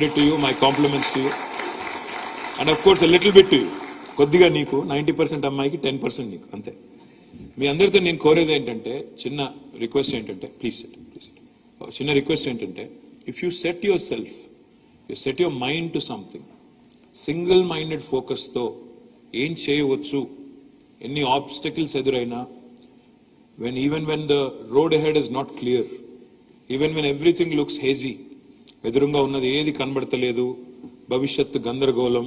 To you, my compliments to you, and of course a little bit to you. కొద్దిగా నీకు 90% అమ్మాయికి 10% నీకు అంతే. మీ అందరితో నేను కోరేది ఏంటంటే చిన్న రిక్వెస్ట్ ఏంటంటే ప్లీజ్ చిన్న రిక్వెస్ట్ ఏంటంటే if you set yourself, you set your mind to something, single minded ఫోకస్తో ఏం చేయవచ్చు, ఎన్ని ఆబ్స్టకిల్స్ ఎదురైనా, even when the road ahead is not clear, even when everything looks hazy, ఎదురుగా ఉన్నది ఏది కనబడతలేదు, భవిష్యత్తు గందరగోళం,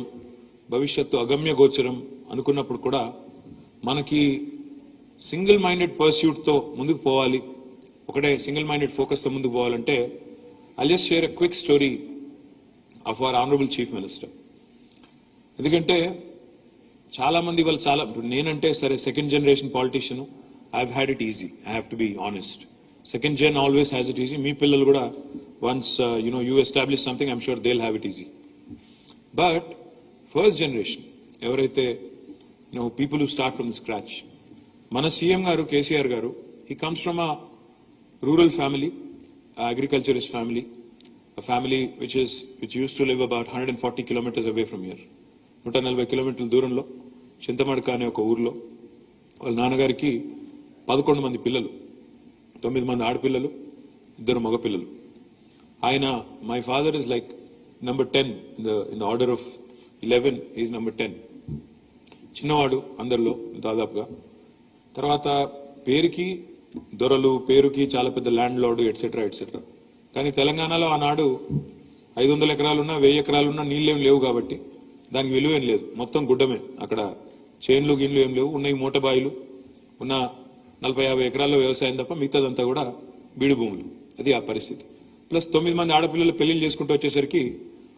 భవిష్యత్తు అగమ్య గోచరం అనుకున్నప్పుడు కూడా మనకి సింగిల్ మైండెడ్ పర్స్యూట్తో ముందుకు పోవాలి, ఒకటే సింగిల్ మైండెడ్ ఫోకస్తో ముందుకు పోవాలంటే I just share a quick story of our honourable chief minister. ఎందుకంటే చాలా మంది వాళ్ళు నేనంటే సరే second generation politician, I've had it easy. I have to be honest. Second gen always has it easy. Me pillalu kuda once you establish something, I'm sure they'll have it easy. But first generation, evaraithe people who start from the scratch. Mana CM garu KTR garu, he comes from a rural family, agriculturist family, a family which used to live about 140 kilometers away from here. 140 kilometers దూరంలో చింతమడక అనే ఒక ఊర్లో వాళ్ళ నాన్నగారికి 11 మంది పిల్లలు, 9 మంది ఆడపిల్లలు, 2 మగ పిల్లలు. ఆయన my father is like number 10 in the order of 11, is number 10, చిన్నవాడు అందరిలో దాదాపుగా. తర్వాత పేరుకి దొరలు, పేరుకి చాలా పెద్ద ల్యాండ్ లార్డు ఎట్సెట్రా ఎట్సెట్రా. కానీ తెలంగాణలో ఆనాడు 500 ఎకరాలున్నా 1000 ఎకరాలున్నా నీళ్ళేం లేవు కాబట్టి దానికి విలువేం లేదు, మొత్తం గుడ్డమే. అక్కడ చేన్లు గిన్లు ఏం లేవు, ఉన్నాయి మూటబాయిలు, ఉన్న 40-50 ఎకరాల్లో వ్యవసాయం తప్ప మిగతాదంతా కూడా బీడు భూములు. అది ఆ పరిస్థితి. ప్లస్ 9 మంది ఆడపిల్లలు పెళ్లిళ్ళు చేసుకుంటూ వచ్చేసరికి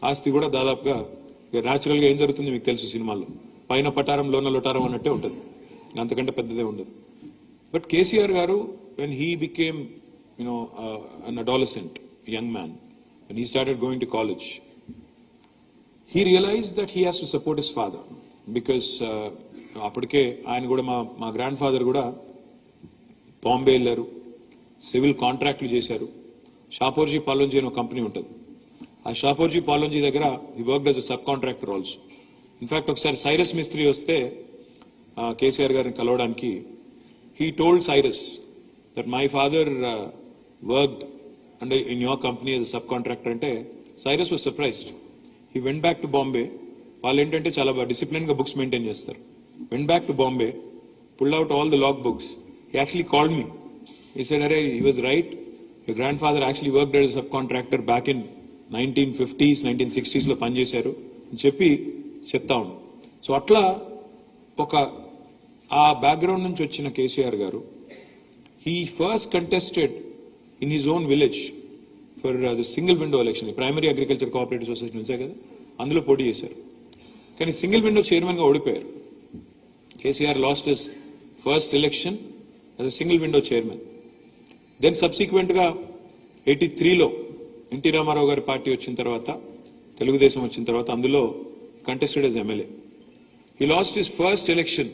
ఆస్తి కూడా దాదాపుగా న్యాచురల్గా ఏం జరుగుతుంది మీకు తెలుసు, సినిమాల్లో పైన పటారం లోన లొటారం అన్నట్టే ఉంటుంది, అంతకంటే పెద్దదే ఉండదు. బట్ కేసీఆర్ గారు when he became an adolescent, young man, when he started going to college, he realized that he has to support his father because అప్పటికే ఆయన కూడా మా గ్రాండ్ ఫాదర్ కూడా బాంబే వెళ్ళారు, సివిల్ కాంట్రాక్ట్లు చేశారు. షాపోర్జీ పాలోంజీ అనే ఒక కంపెనీ ఉంటుంది, ఆ షాపోర్జీ పాలోంజీ దగ్గర he worked as a subcontractor also. In fact ఒకసారి సైరస్ మిస్త్రీ వస్తే కేసీఆర్ గారిని కలవడానికి, he told Cyrus that my father worked and in your company as a subcontractor. అంటే Cyrus was surprised. He went back to Bombay. వాళ్ళు ఏంటంటే చాలా డిసిప్లిన్గా బుక్స్ మెయింటైన్ చేస్తారు. Went back to Bombay, pulled out all the log books. He actually called me. He said, "Arey, he was right. Your grandfather actually worked as a subcontractor back in 1950s, 1960s లో పనిచేశారు అని చెప్తా ఉన్నాను." So అట్లా ఆ background నుంచి వచ్చిన కేసీఆర్ గారు, he first contested in his own village for the single window election, primary agriculture cooperative society నుంచే కదా, అందులో పోటీ చేశారు. కానీ సింగిల్ విండో చైర్మన్ గా ఓడిపోయారు. KCR lost his first election as a single window chairman. Then subsequent గా 83లో NT Ramarao గారి పార్టీ వచ్చిన తర్వాత, తెలుగుదేశం వచ్చిన తర్వాత అందులో contested as MLA. He lost his first election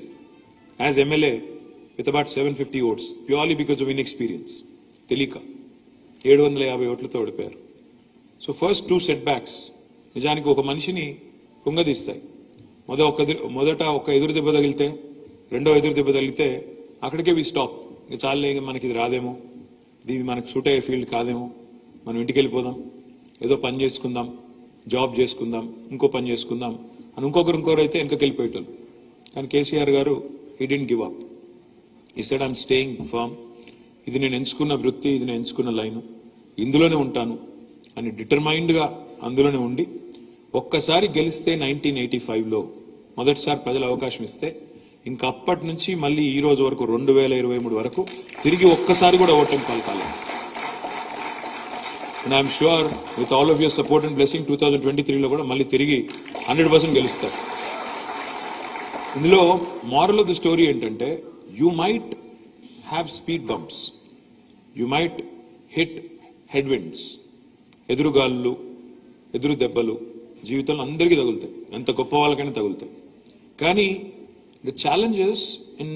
as MLA with about 750 votes purely because of inexperience. తెలియక 750 ఓట్లతో ఓడిపోయారు. సో ఫస్ట్ 2 setbacks నిజానికి ఒక మనిషిని కుంగదీస్తాయి. మొదట ఒక ఎదురు దెబ్బ తగిలితే, రెండో ఎదురు దెబ్బ తగిలితే అక్కడికే వి స్టాప్. చాలే, మనకి ఇది రాదేమో, ఇది మనకు సూట్ అయ్యే ఫీల్డ్ కాదేమో, మనం ఇంటికి వెళ్ళిపోదాం, ఏదో పని చేసుకుందాం, జాబ్ చేసుకుందాం, ఇంకో పని చేసుకుందాం అని ఇంకొకరు అయితే వెనకకి వెళ్ళిపోయేటోళ్ళు. కానీ కేసీఆర్ గారు he didn't give up. He said I'm staying firm. ఇది నేను ఎంచుకున్న వృత్తి, ఇది నేను ఎంచుకున్న లైను, ఇందులోనే ఉంటాను అని డిటర్మైన్డ్గా అందులోనే ఉండి, ఒక్కసారి గెలిస్తే 1985లో మొదటిసారి ప్రజలు అవకాశం ఇస్తే ఇంకా అప్పటి నుంచి మళ్ళీ ఈ రోజు వరకు 2023 వరకు తిరిగి ఒక్కసారి కూడా ఓటమి పలకాలేదు. And I'm sure with all of your support and blessing 2023లో కూడా మళ్ళీ తిరిగి 100% గెలుస్తారు. ఇందులో మారల్ ఆఫ్ ది స్టోరీ ఏంటంటే, you might have speed bumps, you might hit headwinds, ఎదురుగాళ్ళు, ఎదురు దెబ్బలు జీవితంలో అందరికీ తగులుతాయి, ఎంత గొప్ప వాళ్ళకైనా తగులుతాయి. కానీ the challenges in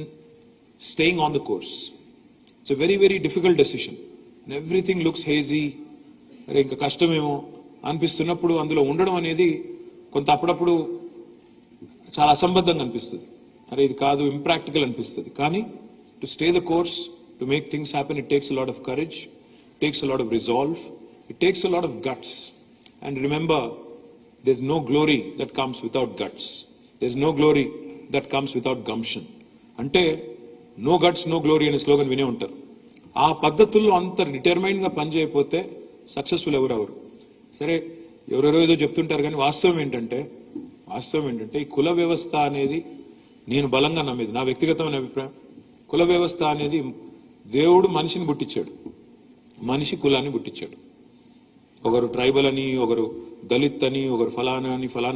staying on the course, it's a very very difficult decision. Everything looks hazy, అరే ఇంకా కష్టమేమో అనిపిస్తున్నప్పుడు అందులో ఉండడం అనేది కొంత అప్పుడప్పుడు చాలా అసంబద్ధంగా అనిపిస్తుంది. అరే ఇది కాదు, ఇంప్రాక్టికల్ అనిపిస్తుంది. కానీ to stay the course, to make things happen, it takes a lot of courage, it takes a lot of resolve, it takes a lot of guts. And remember, there's no glory that comes without guts. There's no glory that comes without gumption. అంటే no guts no glory అనే slogan వినే ఉంటారు. ఆ పద్ధతుల్లో అంత డిటర్మైన్గా పనిచేయకపోతే successful ఎవరెవరు. సరే ఎవరెవరో ఏదో చెప్తుంటారు, కానీ వాస్తవం ఏంటంటే ఈ కుల వ్యవస్థ అనేది నేను బలంగా నమ్మేది, నా వ్యక్తిగతమైన అభిప్రాయం. కుల వ్యవస్థ అనేది దేవుడు మనిషిని పుట్టించాడు, మనిషి కులాన్ని పుట్టించాడు. ఒకరు ట్రైబల్ అని, ఒకరు దళిత్ అని, ఒకరు ఫలానా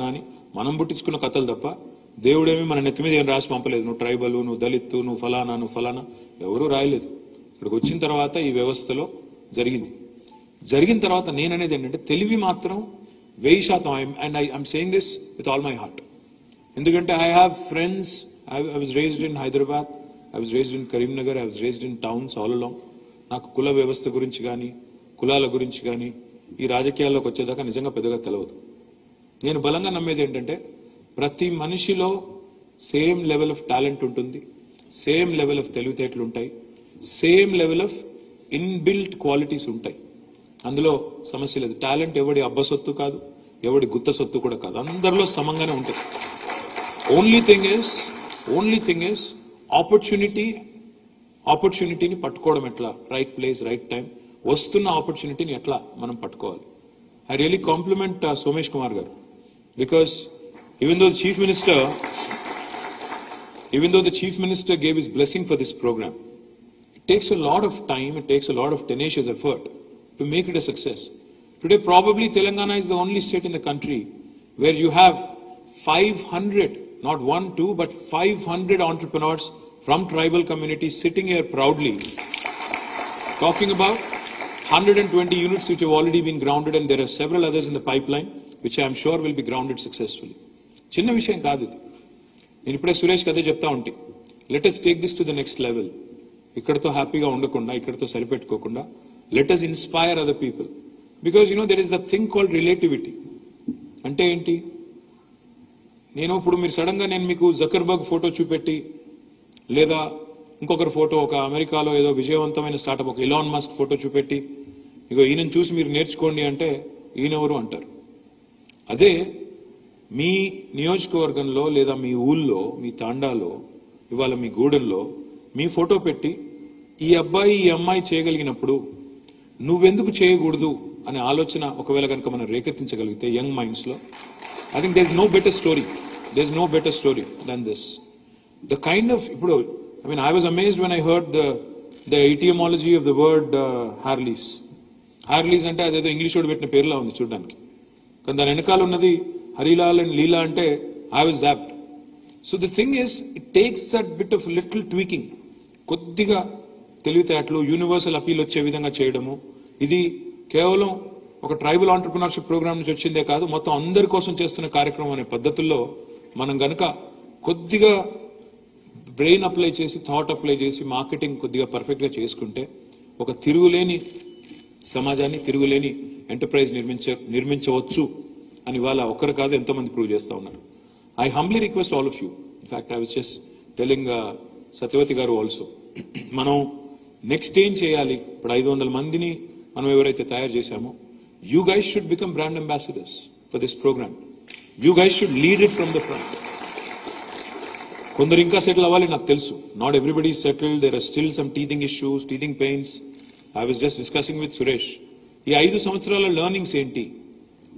అని మనం పుట్టించుకున్న కథలు తప్ప దేవుడేమి మన నెత్తి మీద ఏం రాసి పంపలేదు. నువ్వు ట్రైబల్, నువ్వు దళిత్, నువ్వు ఫలానా ఎవరూ రాయలేదు. ఇక్కడికి వచ్చిన తర్వాత ఈ వ్యవస్థలో జరిగిన తర్వాత నేననేది ఏంటంటే తెలివి మాత్రం 1000%. And I'm saying this with all my heart. ఎందుకంటే I have friends. I was raised in Hyderabad, I was raised in Karimnagar, I was raised in towns all along. నాకు కుల వ్యవస్థ గురించి కానీ, కులాల గురించి కానీ ఈ రాజకీయాల్లోకి వచ్చేదాకా నిజంగా పెద్దగా తెలియదు. నేను బలంగా నమ్మేది ఏంటంటే ప్రతి మనిషిలో సేమ్ లెవెల్ ఆఫ్ టాలెంట్ ఉంటుంది, సేమ్ లెవెల్ ఆఫ్ తెలివితేటలు ఉంటాయి, same level of inbuilt qualities ఉంటాయి. అందులో సమస్య లేదు. టాలెంట్ ఎవడి అబ్బ సొత్తు కాదు, ఎవడి గుత్త సొత్తు కూడా కాదు, అందరిలో సమంగానే ఉంటుంది. ఓన్లీ థింగ్ ఇస్ ఆపర్చునిటీని పట్టుకోవడం ఎట్లా, రైట్ ప్లేస్ రైట్ టైం, వస్తున్న ఆపర్చునిటీని ఎట్లా మనం పట్టుకోవాలి. I really compliment Somesh Kumar గారు, because even though the chief minister gave his blessing for this program, it takes a lot of time, it takes a lot of tenacious effort to make it a success. Today probably Telangana is the only state in the country where you have 500, not 1, 2, but 500 entrepreneurs from tribal communities sitting here proudly talking about 120 units which have already been grounded, and there are several others in the pipeline which I am sure will be grounded successfully. చిన్న విషయం కాదు ఇది. నేను ఇప్పుడే సురేష్ కదే చెప్తా ఉంటే, let us take this to the next level. ఇక్కడతో హ్యాపీగా ఉండకుండా, ఇక్కడతో సరిపెట్టుకోకుండా, let us inspire other people, because there is a thing called relativity. అంటే ఏంటి? నేను ఇప్పుడు మీరు సడన్ గా నేను మీకు జకర్బర్గ్ ఫోటో చూపెట్టి, లేదా ఇంకొకరి ఫోటో, ఒక అమెరికాలో ఏదో విజయవంతమైన స్టార్టప్ ఒక ఎలాన్ మస్క్ ఫోటో చూపెట్టి, ఇగో ఈయనను చూసి మీరు నేర్చుకోండి అంటే ఈయనెవరు అంటారు. అదే మీ నియోజకవర్గంలో లేదా మీ ఊళ్ళో, మీ తాండాలో, ఇవాళ మీ గూడెంలో మీ ఫోటో పెట్టి ఈ అబ్బాయి ఈ అమ్మాయి చేయగలిగినప్పుడు నువ్వెందుకు చేయకూడదు అనే ఆలోచన ఒకవేళ కనుక మనం రేకెత్తించగలిగితే యంగ్ మైండ్స్ లో, I think there is no better story than this. The kind of, ఇప్పుడు I was amazed when I heard the etymology of the word Harleys. Harleys అంటే అదేదో ఇంగ్లీష్ వర్డ్ పెట్టిన పేరులా ఉంది చూడడానికి, కానీ దాని వెనకాల ఉన్నది హరిలాల్ అండ్ లీలా అంటే I was zapped. So the thing is, it takes that bit of little tweaking, కొద్దిగా తెలివితేటలు, యూనివర్సల్ అపీల్ వచ్చే విధంగా చేయడము. ఇది కేవలం ఒక ట్రైబల్ ఆంటర్ప్రినర్షిప్ ప్రోగ్రామ్ నుంచి వచ్చిందే కాదు, మొత్తం అందరి కోసం చేస్తున్న కార్యక్రమం అనే పద్ధతుల్లో మనం గనక కొద్దిగా బ్రెయిన్ అప్లై చేసి, థాట్ అప్లై చేసి, మార్కెటింగ్ కొద్దిగా పర్ఫెక్ట్ గా చేసుకుంటే ఒక తిరుగులేని సమాజాన్ని, తిరుగులేని ఎంటర్ప్రైజ్ నిర్మించవచ్చు అని ఇవాళ ఒక్కరు కాదు ఎంతో మంది ప్రూవ్ చేస్తా ఉన్నారు. I humbly request all of you, in fact I was just telling Satyavathi గారు ఆల్సో, మనం నెక్స్ట్ ఏం చేయాలి? ఇప్పుడు 500 మందిని మనం ఎవరైతే తయారు చేశామో, you guys should become brand ambassadors for this programme. You guys should lead it from the front. కొందరు ఇంకా సెటిల్ అవ్వాలి, నాకు తెలుసు. Not everybody is settled, there are still some teething issues, teething pains. I was just discussing with Suresh, ఈ 5 సంవత్సరాల learnings ఏంటి,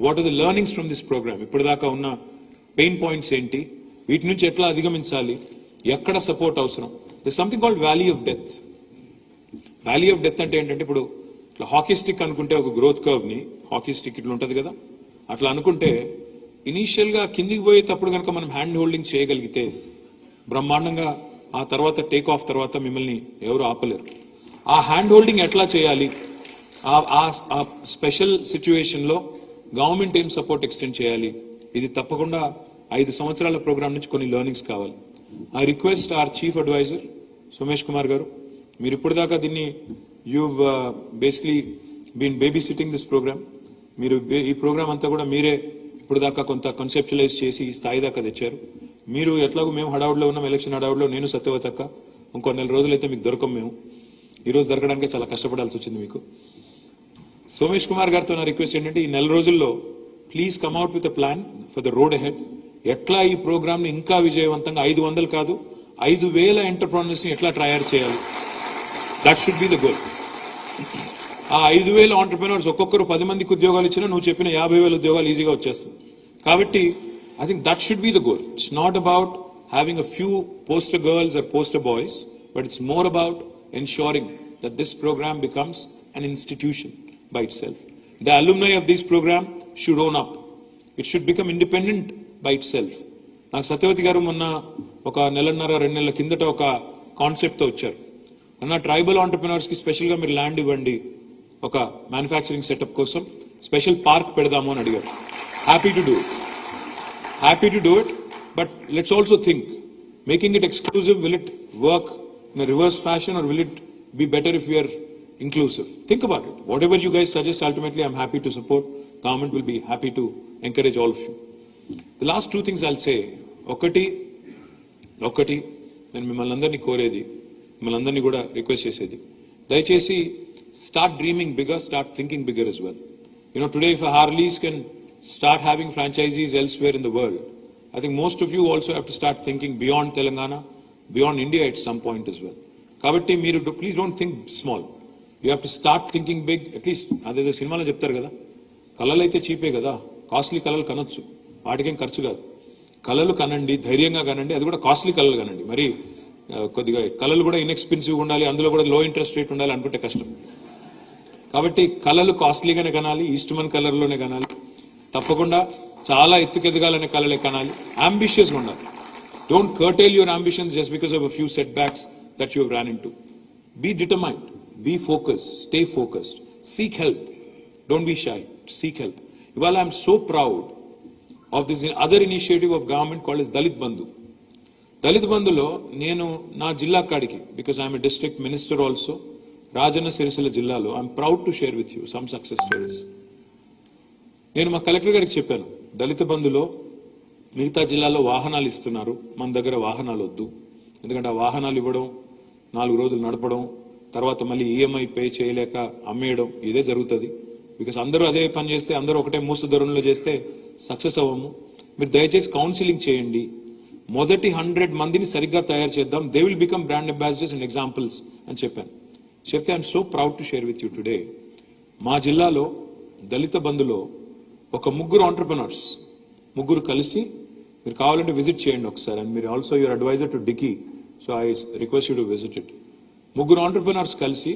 what are the learnings from this programme, ఇప్పటిదాకా ఉన్న పెయిన్ పాయింట్స్ ఏంటి, వీటి నుంచి ఎట్లా అధిగమించాలి, ఎక్కడ సపోర్ట్ అవసరం. This something called valley of death. Valley of death అంటే ఏంటంటే, ఇప్పుడు ఇట్లా హాకీ స్టిక్ అనుకుంటే ఒక గ్రోత్ కర్వ్ ని, హాకీ స్టిక్ ఇట్లా ఉంటుంది కదా, అట్లా అనుకుంటే ఇనీషియల్ గా కిందికి పోయేటప్పుడు కనుక మనం హ్యాండ్ హోల్డింగ్ చేయగలిగితే బ్రహ్మాండంగా, ఆ తర్వాత టేక్ ఆఫ్ తర్వాత మిమ్మల్ని ఎవరు ఆపలేరు. ఆ హ్యాండ్ హోల్డింగ్ ఎట్లా చేయాలి, ఆ స్పెషల్ సిచ్యువేషన్ లో గవర్నమెంట్ ఏం సపోర్ట్ ఎక్స్టెండ్ చేయాలి, ఇది తప్పకుండా 5 సంవత్సరాల ప్రోగ్రామ్ నుంచి కొన్ని లెర్నింగ్స్ కావాలి. I request our chief adviser Somesh Kumar గారు, మీరు ఇప్పటిదాకా దీన్ని you've basically been babysitting this program. మీరు ఈ ప్రోగ్రామ్ అంతా కూడా మీరే ఇప్పుడు దాకా కొంత కన్సెప్చువలైజ్ చేసి ఈ స్థాయి దాకా తెచ్చారు. మీరు ఎట్లాగో మేము హడావుడిలో ఉన్నాం, ఎలక్షన్ హడావుడిలో, నేను సత్యవతక్క ఇంకో 4 రోజులైతే మీకు దొరకం. మేము ఈరోజు దొరకడానికి చాలా కష్టపడాల్సి వచ్చింది మీకు. సోమేష్ కుమార్ గారితో నా రిక్వెస్ట్ ఏంటంటే ఈ 4 రోజుల్లో please come out with a plan for the road ahead. ఎట్లా ఈ ప్రోగ్రామ్ ని ఇంకా విజయవంతంగా 500 కాదు 5,000 ఎంటర్ప్రెన్యూర్స్ ని ఎట్లా తయారు చేయాలి, that should be the goal. ఆ 5,000 ఎంటర్ప్రెన్యూర్స్ ఒక్కొక్కరు 10 మందికి ఉద్యోగాలు ఇచ్చినా నువ్వు చెప్పిన 50,000 ఉద్యోగాలు ఈజీగా వచ్చేస్తుంది. కాబట్టి I think that should be the goal. It's not about having a few poster girls or poster boys, but it's more about ensuring that this program becomes an institution by itself. The alumni of this program should own up. It should become independent by itself. నాకు సత్యవతి గారు మొన్న ఒక 1.5-2 నెలల కిందట ఒక కాన్సెప్ట్తో వచ్చారు. అన్న ట్రైబల్ ఆంటర్ప్రినర్స్కి స్పెషల్గా మీరు ల్యాండ్ ఇవ్వండి, ఒక మ్యానుఫ్యాక్చరింగ్ సెటప్ కోసం స్పెషల్ పార్క్ పెడదాము అని అడిగారు. Happy to do it, but let's also think, making it exclusive, will it work in a reverse fashion or will it be better if we are inclusive? Think about it. Whatever you guys suggest, ultimately I'm happy to support. Government will be happy to encourage all of you. The last 2 things I'll say. ఒకటి నేను మిమ్మల్ని అందరినీ కోరేది, మిమ్మల్ని అందరినీ కూడా request చేసేది, దయచేసి start dreaming bigger, start thinking bigger as well. Today if a Harleys can start having franchisees elsewhere in the world, I think most of you also have to start thinking beyond Telangana, beyond India at some point as well. Kabatti meeru please don't think small. You have to start thinking big. At least adedo సినిమాలో చెప్తారు కదా, కళలు అయితే చీపే కదా, costly కళలు కనొచ్చు, వాటికేం ఖర్చు కాదు. కళలు కనండి, ధైర్యంగా కనండి, అది కూడా కాస్ట్లీ కళలు కనండి. మరి కొద్దిగా కళలు కూడా ఇన్ఎక్స్పెన్సివ్ ఉండాలి, అందులో కూడా లో ఇంట్రెస్ట్ రేట్ ఉండాలి అనుకుంటే కష్టం. కాబట్టి కళలు కాస్ట్లీగానే కనాలి, ఈస్ట్మన్ కలర్లోనే కనాలి, తప్పకుండా చాలా ఎత్తుకెదగాలనే కళలే కనాలి, అంబిషియస్గా ఉండాలి. Don't curtail your ambitions just because of a few setbacks that you have run into. Be determined, be focused, stay focused, seek help, don't be shy, seek help. ఇవాళ I'm so proud of this other initiative of government called is Dalit Bandhu. Dalit బంధులో నేను నా జిల్లా కాడికి, because I'm a district minister also, Rajanna Sirisilla జిల్లాలో I'm proud to share with you some success stories. నేను మా collector గారికి చెప్పాను, దళిత బంధులో మిగతా జిల్లాలో వాహనాలు ఇస్తున్నారు, మన దగ్గర వాహనాలు వద్దు. ఎందుకంటే ఆ వాహనాలు ఇవ్వడం, 4 రోజులు నడపడం, తర్వాత మళ్ళీ ఈఎంఐ పే చేయలేక అమ్మేయడం, ఇదే జరుగుతుంది. బికాస్ అందరూ అదే పని చేస్తే, అందరూ ఒకటే మూసు ధోరణిలో చేస్తే సక్సెస్ అవ్వము. మీరు దయచేసి కౌన్సిలింగ్ చేయండి, మొదటి 100 మందిని సరిగ్గా తయారు చేద్దాం, they will become brand ambassadors and examples అని చెప్పాను. చెప్తే I'm so proud to share with you today, మా జిల్లాలో దళిత బంధులో ఒక 3 ఆంటర్ప్రినర్స్, 3 కలిసి, మీరు కావాలంటే విజిట్ చేయండి ఒకసారి, అండ్ మీరు also your adviser to DICCI, so I request you to visit it. 3 entrepreneurs కలిసి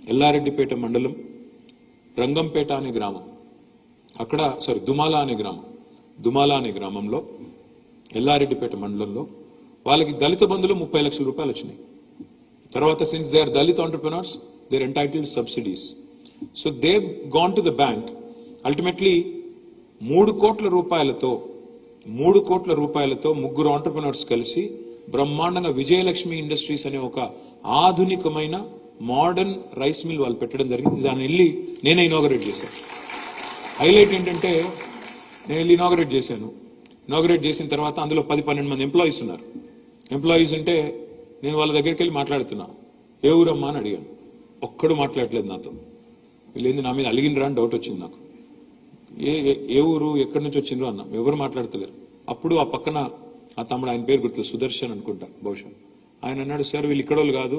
ఎల్లారెడ్డిపేట మండలం రంగంపేట అనే గ్రామం, దుమాల అనే గ్రామంలో ఎల్లారెడ్డిపేట మండలంలో వాళ్ళకి దళిత బంధులో 30 లక్షల రూపాయలు వచ్చినాయి. తర్వాత since they are Dalit entrepreneurs, they are entitled subsidies. So they've gone to the bank. Ultimately, 3 కోట్ల రూపాయలతో 3 ఆంటర్ప్రినర్స్ కలిసి బ్రహ్మాండంగా విజయలక్ష్మి ఇండస్ట్రీస్ అనే ఒక ఆధునికమైన మోడర్న్ రైస్ మిల్ వాళ్ళు పెట్టడం జరిగింది. దాన్ని వెళ్ళి నేనే ఇనాగరేట్ చేశాను. హైలైట్ ఏంటంటే, నేను వెళ్ళి ఇనాగరేట్ చేసిన తర్వాత అందులో 10-12 మంది ఎంప్లాయీస్ ఉన్నారు. ఎంప్లాయీస్ అంటే నేను వాళ్ళ దగ్గరికి వెళ్ళి మాట్లాడుతున్నా, ఏ ఊరమ్మా అని అడిగాను. ఒక్కడు మాట్లాడలేదు నాతో. వీళ్ళేంది నా మీద అలిగినరా అని డౌట్ వచ్చింది నాకు. ఏ ఊరు, ఎక్కడి నుంచి వచ్చిండ్రు అన్న, ఎవరు మాట్లాడతలేరు. అప్పుడు ఆ పక్కన ఆ తమ్ముడు, ఆయన పేరు గుర్తు, సుదర్శన్ అనుకుంటా బహుశా, ఆయన అన్నాడు, సార్ వీళ్ళు ఇక్కడోళ్ళు కాదు,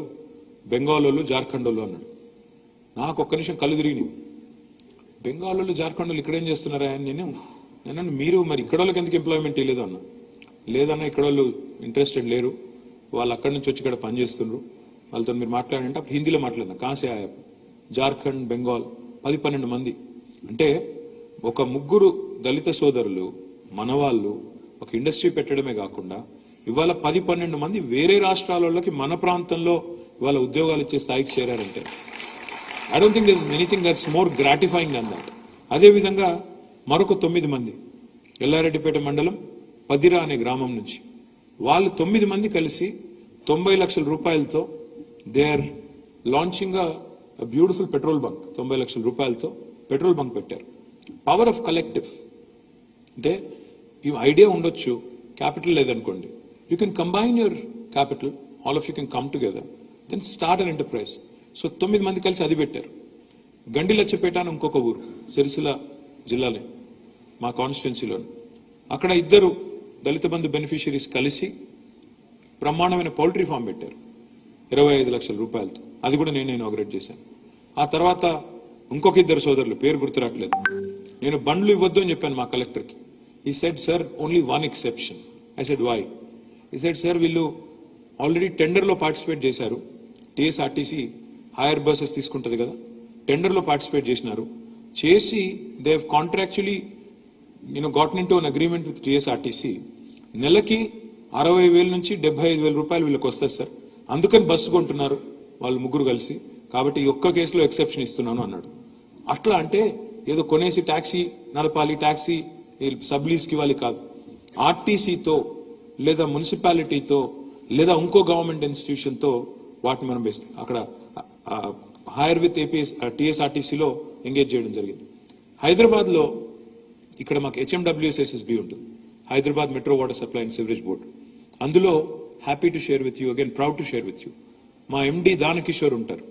బెంగాల్ వాళ్ళు, జార్ఖండ్ వాళ్ళు అన్నాడు. నాకు ఒక్క నిమిషం కళ్ళు తిరిగినాయి. బెంగాల్ వాళ్ళు, జార్ఖండ్ వాళ్ళు ఇక్కడేం చేస్తున్నారా అని నేను మీరు మరి ఇక్కడ వాళ్ళకి ఎందుకు ఎంప్లాయ్మెంట్ ఇవ్వలేదు అన్న. లేదన్నా ఇక్కడ వాళ్ళు ఇంట్రెస్టెడ్ లేరు, వాళ్ళు అక్కడి నుంచి వచ్చి ఇక్కడ పనిచేస్తున్నారు, వాళ్ళతో మీరు మాట్లాడంటే అప్పుడు హిందీలో మాట్లాడినా, కాసే ఆయా జార్ఖండ్, బెంగాల్ 10-12 మంది. అంటే ఒక 3 దళిత సోదరులు మనవాళ్ళు ఒక ఇండస్ట్రీ పెట్టడమే కాకుండా ఇవాళ 10-12 మంది వేరే రాష్ట్రాలకి మన ప్రాంతంలో ఇవాళ ఉద్యోగాలు ఇచ్చే స్థాయికి చేరారంటే I don't think there is anything that's more gratifying than that. అదేవిధంగా మరొక 9 మంది ఎల్లారెడ్డిపేట మండలం పదిరా అనే గ్రామం నుంచి వాళ్ళు 9 మంది కలిసి 90 లక్షల రూపాయలతో they are launching beautiful petrol bunk 90 లక్షల రూపాయలతో పెట్రోల్ బంక్ పెట్టారు. పవర్ ఆఫ్ కలెక్టివ్ అంటే ఈ ఐడియా ఉండొచ్చు, క్యాపిటల్ లేదనుకోండి, you can combine your capital, all of you can come together, then start an enterprise. So 9 మంది కలిసి అది పెట్టారు. గండిలచ్చపేట అని ఇంకొక ఊరు సిరిసిల్ల జిల్లాలో మా కాన్స్టిట్యున్సీలో, అక్కడ 2 దళిత బంధు బెనిఫిషియరీస్ కలిసి బ్రహ్మాండమైన పౌల్ట్రీ ఫామ్ పెట్టారు 25 లక్షల రూపాయలతో. అది కూడా నేను ఇనాగ్రేట్ చేశాను. ఆ తర్వాత ఇంకొక 2 సోదరులు, పేరు గుర్తురాట్లేదు, నేను బండ్లు ఇవ్వద్దు అని చెప్పాను మా కలెక్టర్కి. He said sir only one exception. I said why? He said sir వీళ్ళు ఆల్రెడీ టెండర్లో పార్టిసిపేట్ చేశారు, టీఎస్ఆర్టీసీ హైయర్ బస్సెస్ తీసుకుంటుంది కదా, టెండర్లో పార్టిసిపేట్ చేసినారు, చేసి they have contractually gotten into an agreement with TSRTC, నెలకి 60,000 నుంచి 75,000 రూపాయలు వీళ్ళకి వస్తుంది సార్, అందుకని బస్సు కొంటున్నారు వాళ్ళు ముగ్గురు కలిసి, కాబట్టి ఈ ఒక్క కేసులో ఎక్సెప్షన్ ఇస్తున్నాను అన్నాడు. అట్లా అంటే ఏదో కొనేసి ట్యాక్సీ నడపాలి, ట్యాక్సీ సబ్ లీజ్కి ఇవ్వాలి కాదు, ఆర్టీసీతో లేదా మున్సిపాలిటీతో లేదా ఇంకో గవర్నమెంట్ ఇన్స్టిట్యూషన్తో వాటిని మనం అక్కడ హైర్ విత్ టీఎస్ఆర్టీసీలో ఎంగేజ్ చేయడం జరిగింది. హైదరాబాద్లో ఇక్కడ మాకు HMWSSB ఉంటుంది, Hyderabad metro water supply and sewerage board. అందులో happy to share with you, again proud to share with you, మా MD దానకిషోర్ ఉంటారు.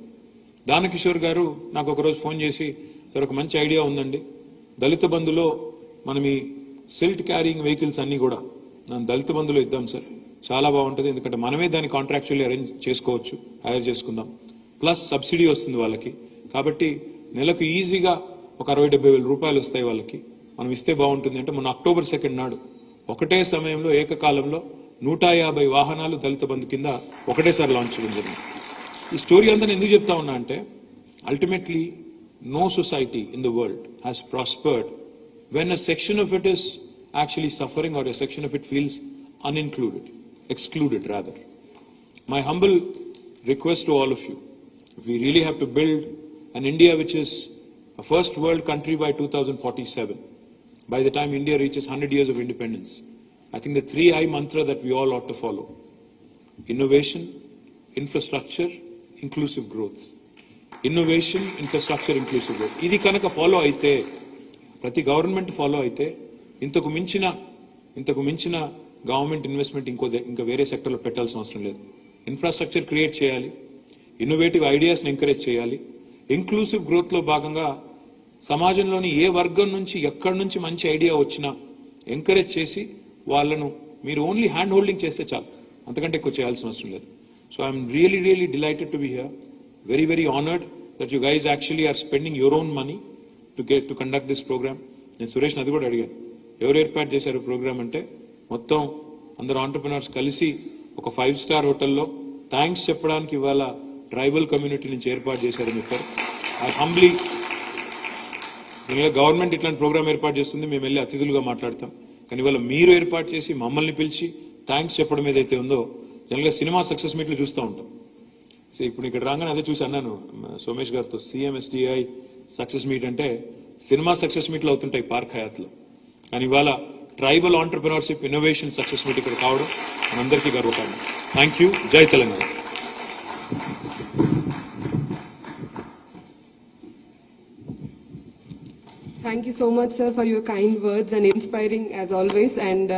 దానకిషోర్ గారు నాకు ఒకరోజు ఫోన్ చేసి, సార్ ఒక మంచి ఐడియా ఉందండి, దళిత బంధులో మనం ఈ సిల్ట్ క్యారింగ్ వెహికల్స్ అన్ని కూడా దళిత బంధులో ఇద్దాం సార్, చాలా బాగుంటుంది, ఎందుకంటే మనమే దాన్ని కాంట్రాక్చువల్లీ అరేంజ్ చేసుకోవచ్చు, హైర్ చేసుకుందాం, ప్లస్ సబ్సిడీ వస్తుంది వాళ్ళకి, కాబట్టి నెలకు ఈజీగా ఒక 60-70 రూపాయలు వస్తాయి వాళ్ళకి, మనం ఇస్తే బాగుంటుంది అంటే మొన్న అక్టోబర్ 2 నాడు ఒకటే సమయంలో ఏకకాలంలో 150 వాహనాలు దళిత బంధు కింద ఒకటేసారి లాంచ్ చేయడం జరిగింది. ఈ స్టోరీ అంతా నేను ఎందుకు చెప్తా ఉన్నా అంటే, ultimately no society in the world has prospered when a section of it is actually suffering or a section of it feels unincluded, excluded rather. My humble request to all of you, if we really have to build an India which is a first world country by 2047, by the time India reaches 100 years of independence, I think the 3I mantra that we all ought to follow: innovation, infrastructure, inclusive growth. Innovation, infrastructure, inclusive growth. ఇది కనుక follow అయితే, ప్రతి government follow అయితే, ఇంతకు మించిన government investment ఇంకా వేరే సెక్టర్లో పెట్టాల్సిన అవసరం లేదు. ఇన్ఫ్రాస్ట్రక్చర్ క్రియేట్ చేయాలి, ఇన్నోవేటివ్ ఐడియాస్ని ఎంకరేజ్ చేయాలి, ఇంక్లూసివ్ గ్రోత్లో భాగంగా సమాజంలోని ఏ వర్గం నుంచి ఎక్కడి నుంచి మంచి ఐడియా వచ్చినా ఎంకరేజ్ చేసి వాళ్ళను మీరు ఓన్లీ హ్యాండ్ హోల్డింగ్ చేస్తే చాలు, అంతకంటే ఎక్కువ చేయాల్సిన అవసరం లేదు. So I'm really delighted to be here, very honoured that you guys actually are spending your own money to conduct this programme. నేను సురేష్ అది కూడా అడిగాను, ఎవరు ఏర్పాటు చేశారు ప్రోగ్రామ్ అంటే, మొత్తం అందరు ఆంటర్ప్రినర్స్ కలిసి ఒక 5-స్టార్ హోటల్లో థ్యాంక్స్ చెప్పడానికి ఇవాళ ట్రైబల్ కమ్యూనిటీ నుంచి ఏర్పాటు చేశారని చెప్పారు. ఐ హంబ్లీ, గవర్నమెంట్ ఇట్లాంటి ప్రోగ్రామ్ ఏర్పాటు చేస్తుంది, మేము వెళ్ళి అతిథులుగా మాట్లాడతాం, కానీ ఇవాళ మీరు ఏర్పాటు చేసి మమ్మల్ని పిలిచి థ్యాంక్స్ చెప్పడం ఏదైతే ఉందో, జనరల్గా సినిమా సక్సెస్ మీట్లు చూస్తూ ఉంటాం. సో ఇప్పుడు ఇక్కడ రాగానే అదే చూసి అన్నాను సోమేష్ గారితో, CMSTEI సక్సెస్ మీట్ అంటే సినిమా సక్సెస్ మీట్లు అవుతుంటాయి పార్క్ హయాత్లో, కానీ ఇవాళ tribal entrepreneurship innovation success meet ఇక్కడ కావడం మనందరికీ గర్వకారణం. Thank you. జై Telangana. Thank you so much, sir, for your kind words and inspiring as always. And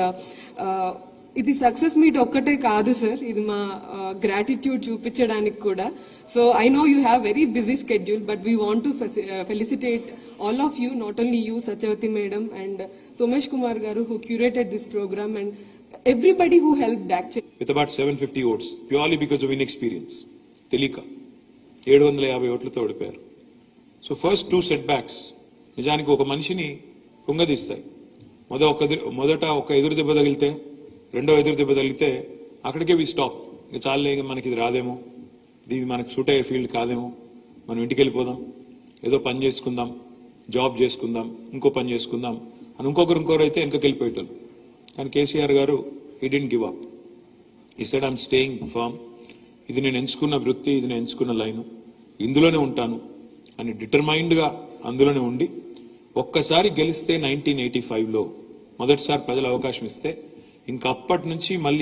ఇది సక్సెస్ మీట్ ఒక్కటే కాదు సార్, ఇది మా గ్రాటిట్యూడ్ చూపించడానికి కూడా. So I know you have very busy schedule, but we want to felicitate all of you, not only you, Satyavati madam and Somesh Kumar garu, who curated this program, and everybody who helped actually. With about 750 votes, purely because of inexperience. Telika 750 ఓట్లతో ఓడిపోయారు. So first 2 setbacks నిజానికి ఒక మనిషిని కుంగదీస్తాయి. మొదట ఒక ఎదురు దెబ్బ తగిలితే, రెండో ఎదురు దెబ్బ తగిలితే అక్కడికే వి స్టాప్, ఇంకా చాలే, మనకి ఇది రాదేమో, ఇది మనకు సూట్ అయ్యే ఫీల్డ్ కాదేమో, మనం ఇంటికి వెళ్ళిపోదాం, ఏదో పని చేసుకుందాం, జాబ్ చేసుకుందాం, ఇంకో పని చేసుకుందాం అని ఇంకొకరు అయితే వెనకకి వెళ్ళిపోయేటోళ్ళు. కానీ కేసీఆర్ గారు he didn't give up. He said I'm staying firm, ఇది నేను ఎంచుకున్న వృత్తి, ఇది నేను ఎంచుకున్న లైను, ఇందులోనే ఉంటాను అని డిటర్మైన్డ్గా అందులోనే ఉండి, ఒక్కసారి గెలిస్తే 1985లో మొదటిసారి ప్రజలు అవకాశం ఇస్తే, ఇంకా అప్పటి నుంచి మళ్ళీ